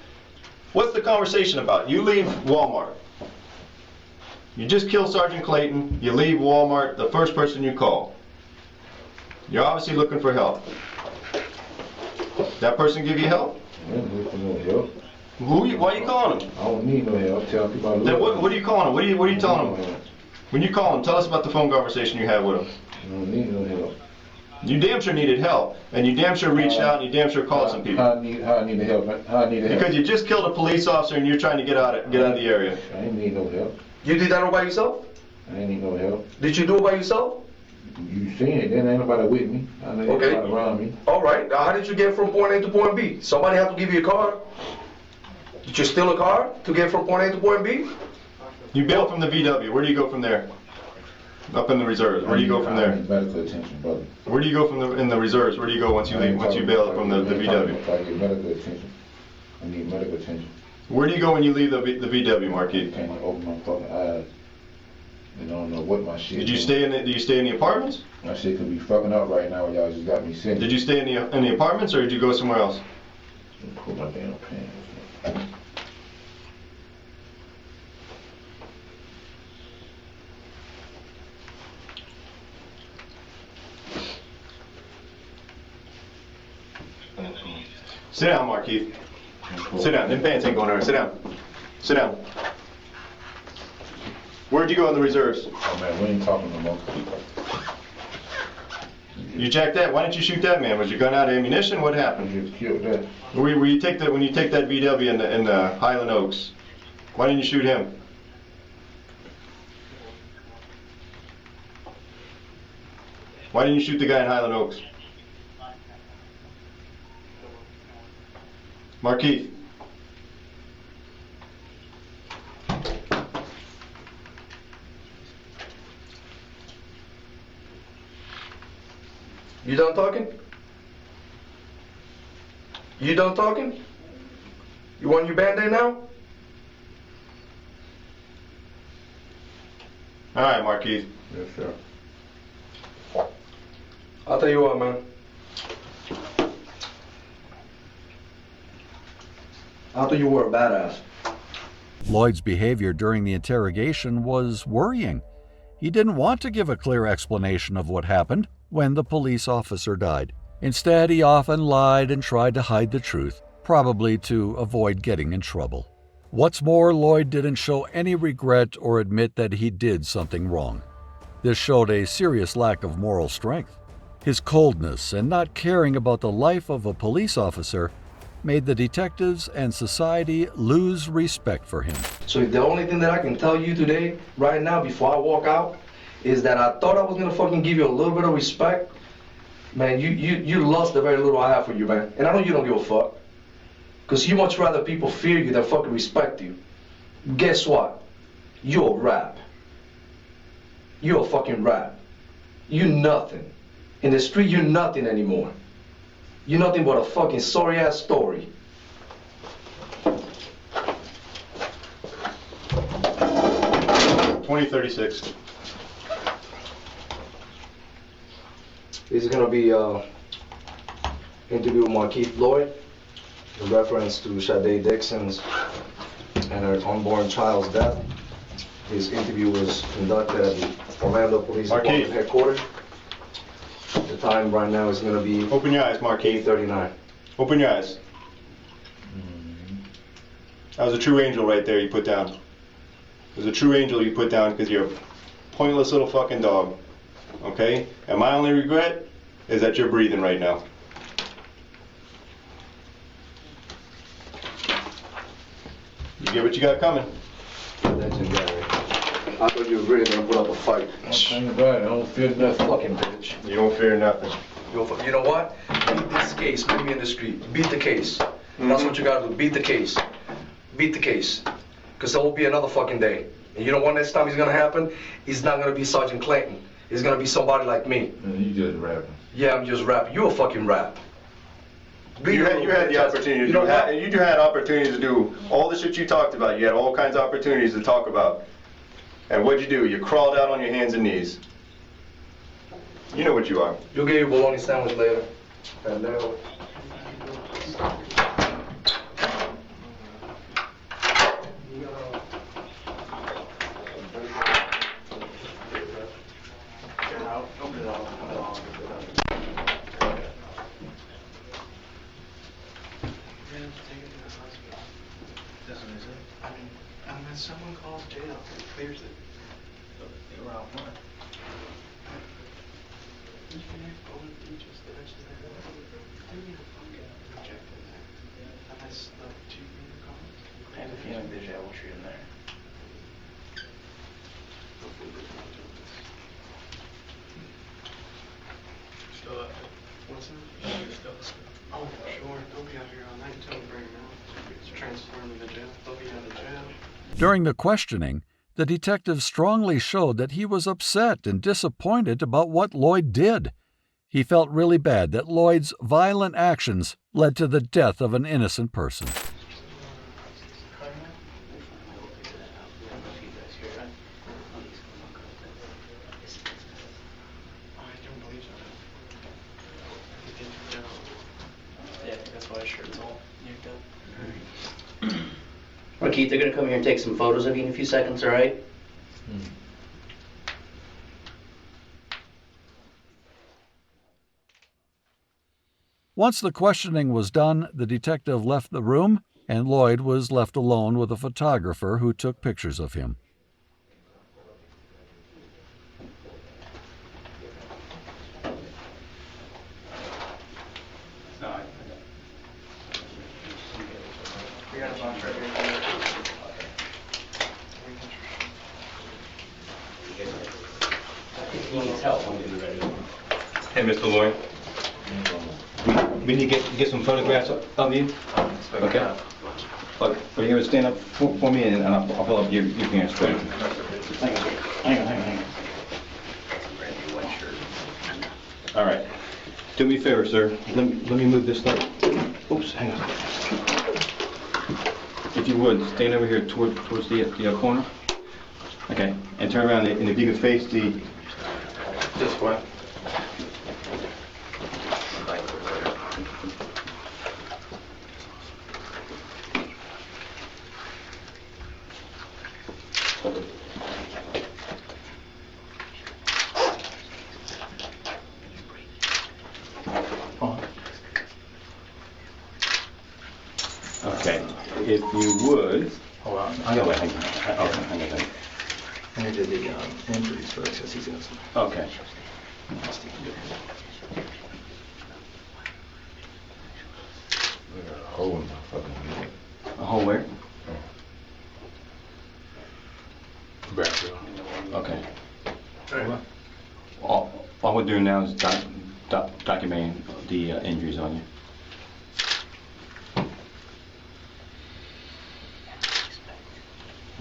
What's the conversation about? You leave Walmart. You just killed Sergeant Clayton. You leave Walmart, the first person you call. You're obviously looking for help. That person give you help? I ain't looking for no help. Why are you calling them? I don't need no help. Tell people I love them. What are you calling them? What are you telling them? When you call them, tell us about the phone conversation you had with them. I don't need no help. You damn sure needed help, and you damn sure reached out, and you damn sure called some people. How I need the help? How I need the help? Because you just killed a police officer, and you're trying to get out of the area. I ain't need no help. You did that all by yourself? I ain't need no help. Did you do it by yourself? You seen it, then ain't nobody with me. I know okay. Nobody around me. All right, now how did you get from point A to point B? Somebody had to give you a car? Did you steal a car to get from point A to point B? You bailed from the VW. Where do you go from there? Up in the reserves. Where do you go from there? Medical attention, brother. Where do you go in the reserves? Where do you go once you leave, once you bail from the VW? If I get medical attention, I need medical attention. Where do you go when you leave the VW, Marquis? I can't open my fucking eyes. And I don't know what my shit. Did you stay in the apartments? My shit could be fucking up right now. Y'all just got me sick. Did you stay in the apartments, or did you go somewhere else? Pull my damn pants. Sit down, Marquis. Sit down. Them pants ain't going nowhere. Sit down. Sit down. Where'd you go in the reserves? Oh man, we ain't talking no more. You checked that? Why didn't you shoot that man? Was your gun out of ammunition? What happened? You just killed that. When you take that VW in the Highland Oaks, why didn't you shoot him? Why didn't you shoot the guy in Highland Oaks? Marquis. You done talking? You done talking? You want your Band-Aid now? All right, Marquis. Yes, sir. I'll tell you what, man. I thought you were a badass. Lloyd's behavior during the interrogation was worrying. He didn't want to give a clear explanation of what happened when the police officer died. Instead, he often lied and tried to hide the truth, probably to avoid getting in trouble. What's more, Lloyd didn't show any regret or admit that he did something wrong. This showed a serious lack of moral strength. His coldness and not caring about the life of a police officer made the detectives and society lose respect for him. So the only thing that I can tell you today, right now, before I walk out, is that I thought I was gonna fucking give you a little bit of respect. Man, you lost the very little I have for you, man. And I know you don't give a fuck. Because you much rather people fear you than fucking respect you. Guess what? You're a rap. You're a fucking rap. You nothing. In the street, you're nothing anymore. You're nothing but a fucking sorry-ass story. $20.36. This is gonna be interview with Marquis Lloyd in reference to Sade Dixon's and her unborn child's death. His interview was conducted at the Orlando Police Department headquarters. The time right now is gonna be Open your eyes, Marquis. 8:39. Open your eyes. That was a true angel right there you put down. It was a true angel you put down because you're a pointless little fucking dog. Okay? And my only regret is that you're breathing right now. You get what you got coming. Legendary. I thought you were really gonna put up a fight. I'm right. I don't feel nothing. Fucking bitch. You don't fear nothing. You know what? Beat this case. Put me in the street. Beat the case. That's what you gotta do. Beat the case. Beat the case. Because there will be another fucking day. And you know what next time it's gonna happen? It's not gonna be Sergeant Clayton. It's gonna be somebody like me. You just rapping. Yeah, I'm just rapping. You a fucking rap. You had the opportunity to you had opportunities to do all the shit you talked about. You had all kinds of opportunities to talk about. And what'd you do? You crawled out on your hands and knees. You know what you are. You'll get your bologna sandwich later. And someone calls jail, it clears it. They were out front. I have a feeling the jail will treat him there. Still up. What's that? Oh, sure. They'll be out here all night until we bring him out. It's transferring to the jail. They'll be out of jail. During the questioning, The detective strongly showed that he was upset and disappointed about what Lloyd did. He felt really bad that Lloyd's violent actions led to the death of an innocent person. All right, Keith, they're gonna come here and take some photos of you in a few seconds, all right? Once the questioning was done, the detective left the room, and Lloyd was left alone with a photographer who took pictures of him. Hey, Mr. Lloyd. We need to get some photographs of you. Okay. Look, are you going to stand up for me and I'll fill up your pants for you. Hang on. All right. Do me a favor, sir. Let me move this stuff. Oops, hang on. If you would, stand over here towards the corner. Okay, and turn around, and if you can face this way. Okay, if you would. Hold on. I got hang on. I need to do the injuries first, because he's got some. Okay. A hole in my fucking head. A hole where? Back there. Okay. All we're doing now is documenting the injuries on you.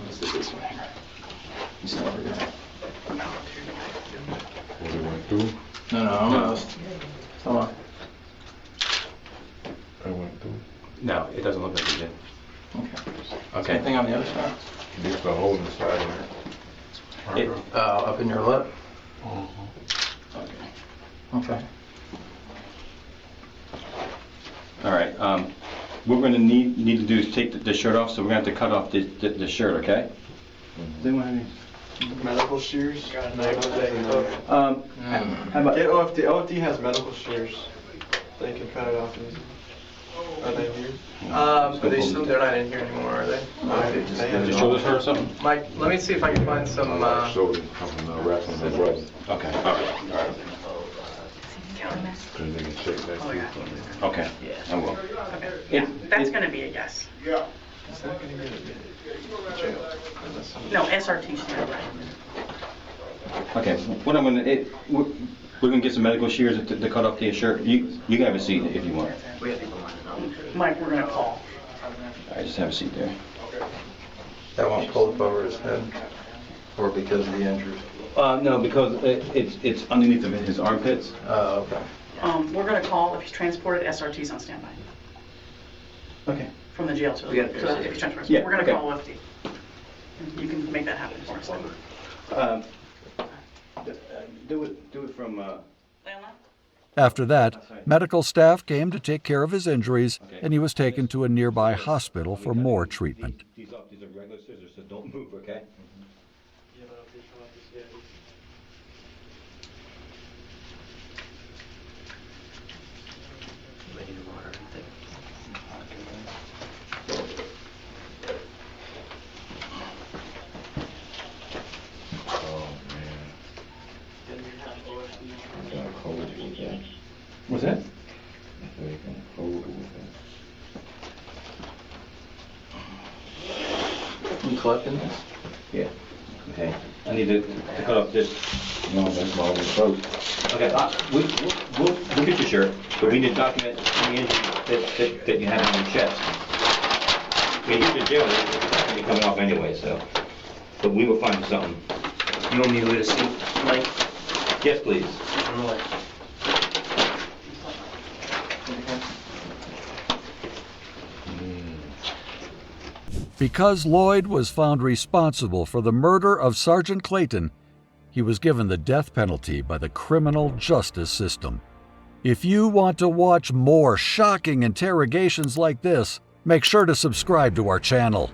Let's do this one here. You still over there? What it went through? No, I'm not. Come on. I went through. No, it doesn't look like it did. Okay. Same thing on the other side? Just a hole in the side here. Up in your lip? Okay. All right. What we're going to need to do is take the shirt off, so we're going to have to cut off the shirt, okay? Does anyone have any? Medical shears? How about Get OFD. OFD has medical shears. They can cut it off easy. Are they here? But they're not in here anymore, are they? Did your shoulders hurt or something? Mike, let me see if I can find some. Shoulder coming wrapping my brother. Okay. All right. Because they can shake that tooth. Okay. I will. Yeah, that's going to be a yes. Yeah. Is that going to get a jail? No, SRT stand. Okay. What I'm going to we're going to get some medical shears to cut off the shirt. You can have a seat if you want. Mike, we're going to call. All right, just have a seat there. That won't pull up over his head? Or because of the injuries? No, because it's underneath of his armpits. Oh, okay. We're going to call if he's transported. SRT's on standby. Okay. From the jail to if he's transported. Yeah, we're going to okay. call OFD. You can make that happen for us. Do it from. After that, medical staff came to take care of his injuries, and he was taken to a nearby hospital for more treatment. These are regular scissors, so don't move, okay? What's that? You collecting this? Yeah. Okay. I need to cut off this. No, that's all the throat. Okay. We'll get your shirt, but we need to document the injury that you have on your chest. When you get to jail, it's not going to be coming off anyway, so. but we will find something. You want me to lead a seat, Mike? Yes, please. On the way. Because Lloyd was found responsible for the murder of Sergeant Clayton, he was given the death penalty by the criminal justice system. If you want to watch more shocking interrogations like this, make sure to subscribe to our channel.